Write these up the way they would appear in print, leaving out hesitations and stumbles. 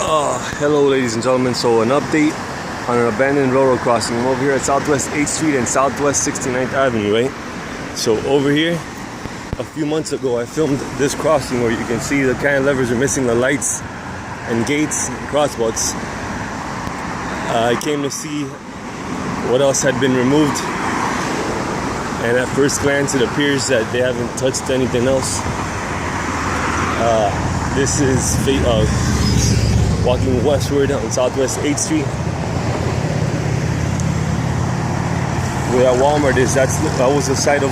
Hello ladies and gentlemen, so an update on an abandoned railroad crossing. I'm over here at Southwest 8th Street and Southwest 69th Avenue, right? So over here, a few months ago I filmed this crossing where you can see the cantilevers are missing the lights and gates and crosswalks. I came to see what else had been removed, and at first glance it appears that they haven't touched anything else. This is walking westward on Southwest 8th Street. Where that Walmart is, that was the site of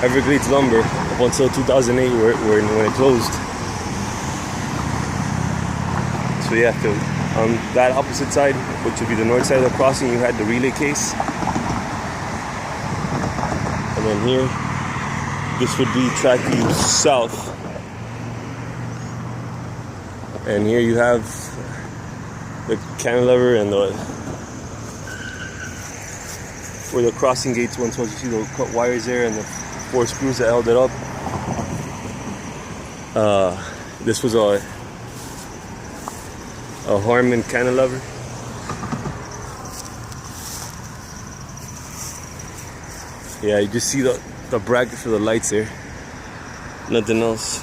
Everglades Lumber up until 2008 when it closed. So yeah, on that opposite side, which would be the north side of the crossing, you had the relay case. And then here, this would be track view south. And here you have the cantilever and where the crossing gates once was. You see the cut wires there and the 4 screws that held it up. This was a Harman cantilever. Yeah, you just see the bracket for the lights there. Nothing else.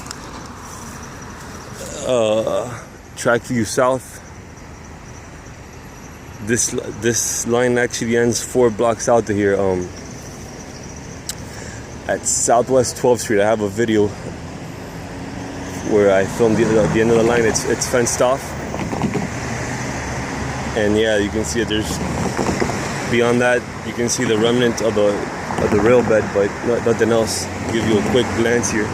Track view south. This line actually ends 4 blocks out to here. At Southwest 12th Street, I have a video where I filmed the end of the line. It's fenced off, and yeah, you can see it. There's beyond that, you can see the remnant of the rail bed, but nothing else. I'll give you a quick glance here.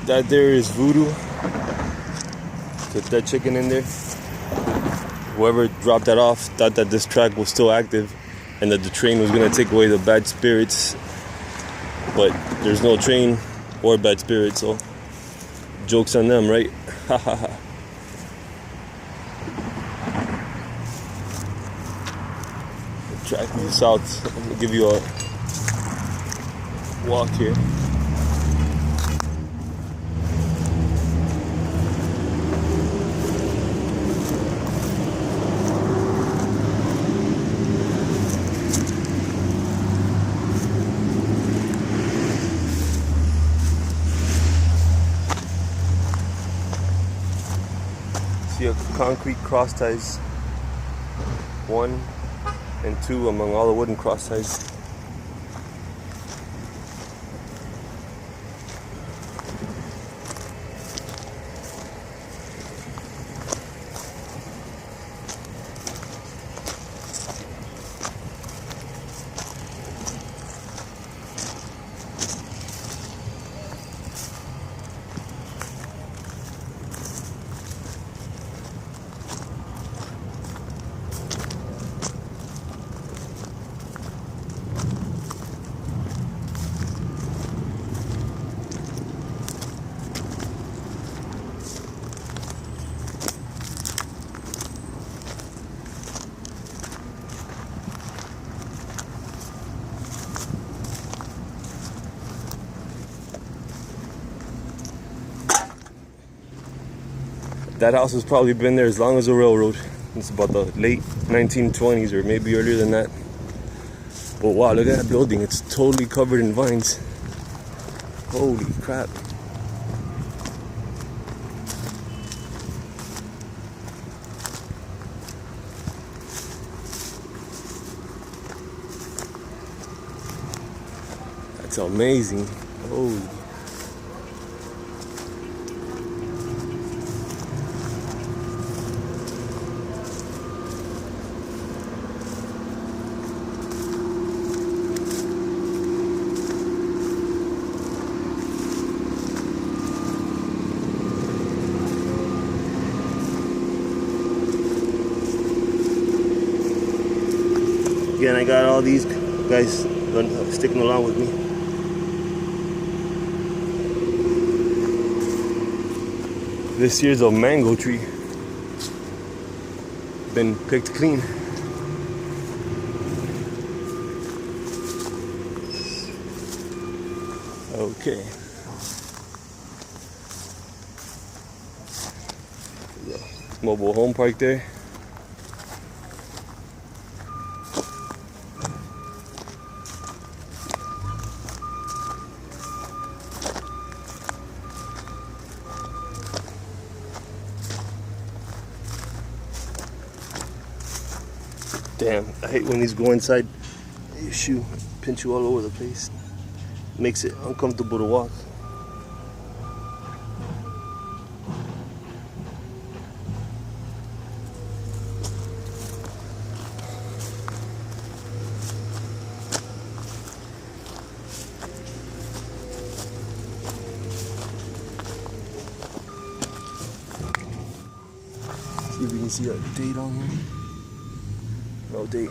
That there is voodoo. Put that chicken in there. Whoever dropped that off thought that this track was still active and that the train was gonna take away the bad spirits. But there's no train or bad spirits, so joke's on them, right? Ha ha ha. Track view south. I'm gonna give you a walk here. See a concrete cross ties 1 and 2 among all the wooden cross ties. That house has probably been there as long as the railroad. It's about the late 1920s or maybe earlier than that. But wow, look at that building. It's totally covered in vines. Holy crap. That's amazing. Holy. Again, I got all these guys sticking along with me. This here's a mango tree. been picked clean. Okay. Mobile home park there. Damn, I hate when these go inside your shoe, pinch you all over the place. Makes it uncomfortable to walk. See if we can see a date on here. No date.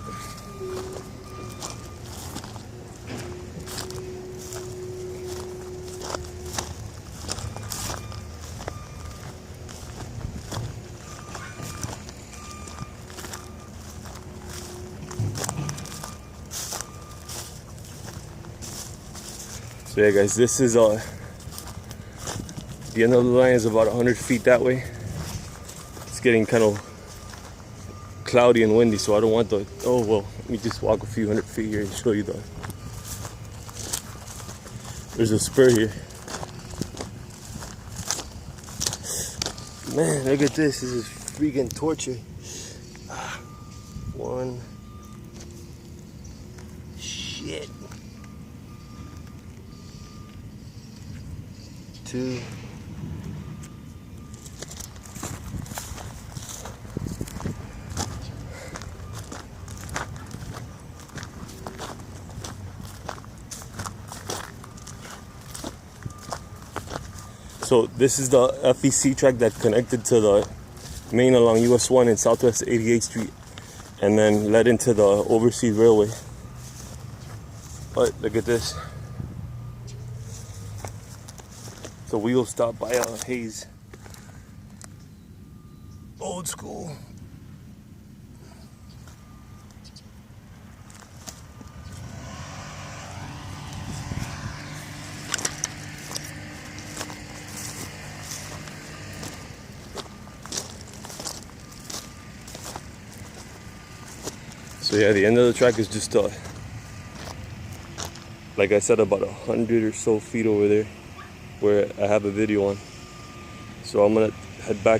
So yeah guys, this is the end of the line is about 100 feet that way. It's getting kind of cloudy and windy, so I don't want the, oh well, let me just walk a few hundred feet here and show you there's a spur here. Man, look at this is freaking torture. One, shit. Two. So this is the FEC track that connected to the main along US 1 and Southwest 88th Street and then led into the Oversea Railway. But look at this. It's a wheel stop by Hayes. Old school. So yeah, the end of the track is just like I said, about 100 or so feet over there where I have a video on. So I'm gonna head back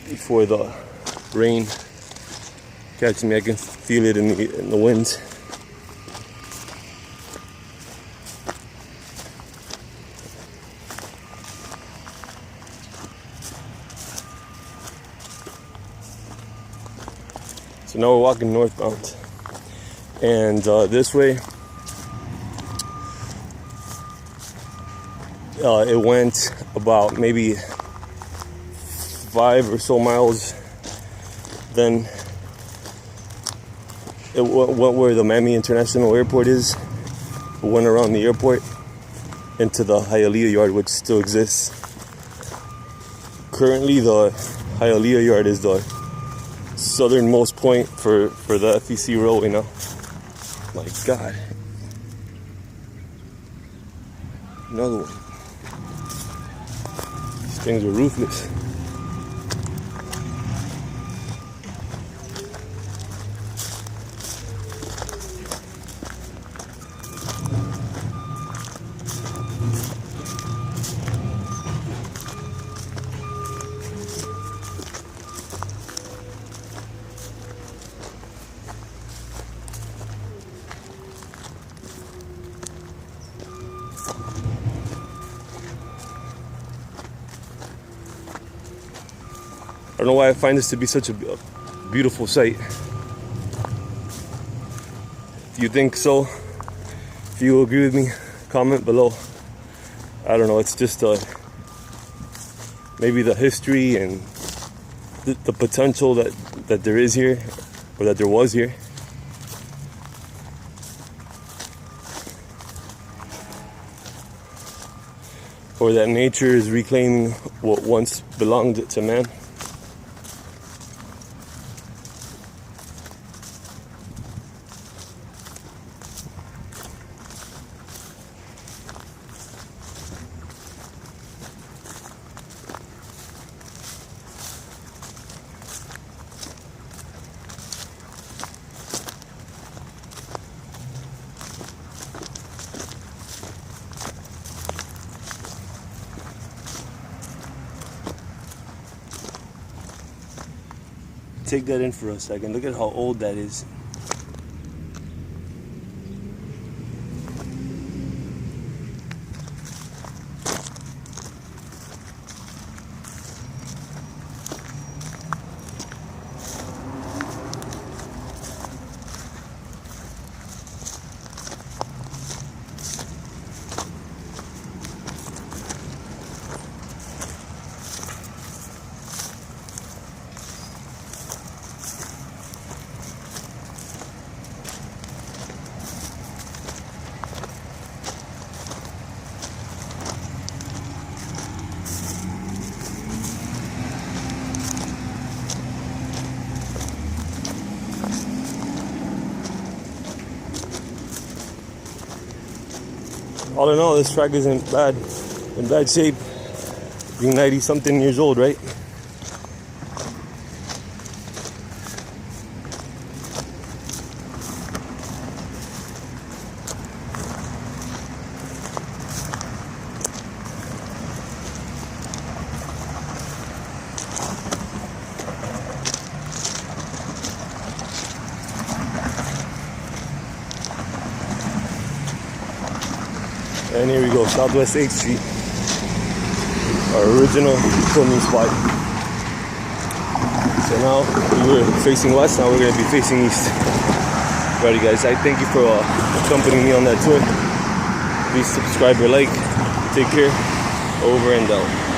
before the rain catches me. I can feel it in the winds. So now we're walking northbound, and this way it went about maybe 5 or so miles. Then it went where the Miami International Airport is. It went around the airport into the Hialeah yard, which still exists. Currently, the Hialeah yard is the southernmost point for the FEC railway now. My God. Another one. These things are ruthless. I don't know why I find this to be such a beautiful sight. If you think so, if you agree with me, comment below. I don't know, it's just maybe the history and the potential that there is here, or that there was here. Or that nature is reclaiming what once belonged to man. take that in for a second. Look at how old that is. All in all, this track isn't bad, in bad shape. Being 90 something years old, right? And here we go, Southwest 8th Street, our original filming spot. So now we were facing west, now we're going to be facing east. Alrighty guys, I thank you for accompanying me on that tour. Please subscribe or like. Take care. Over and out.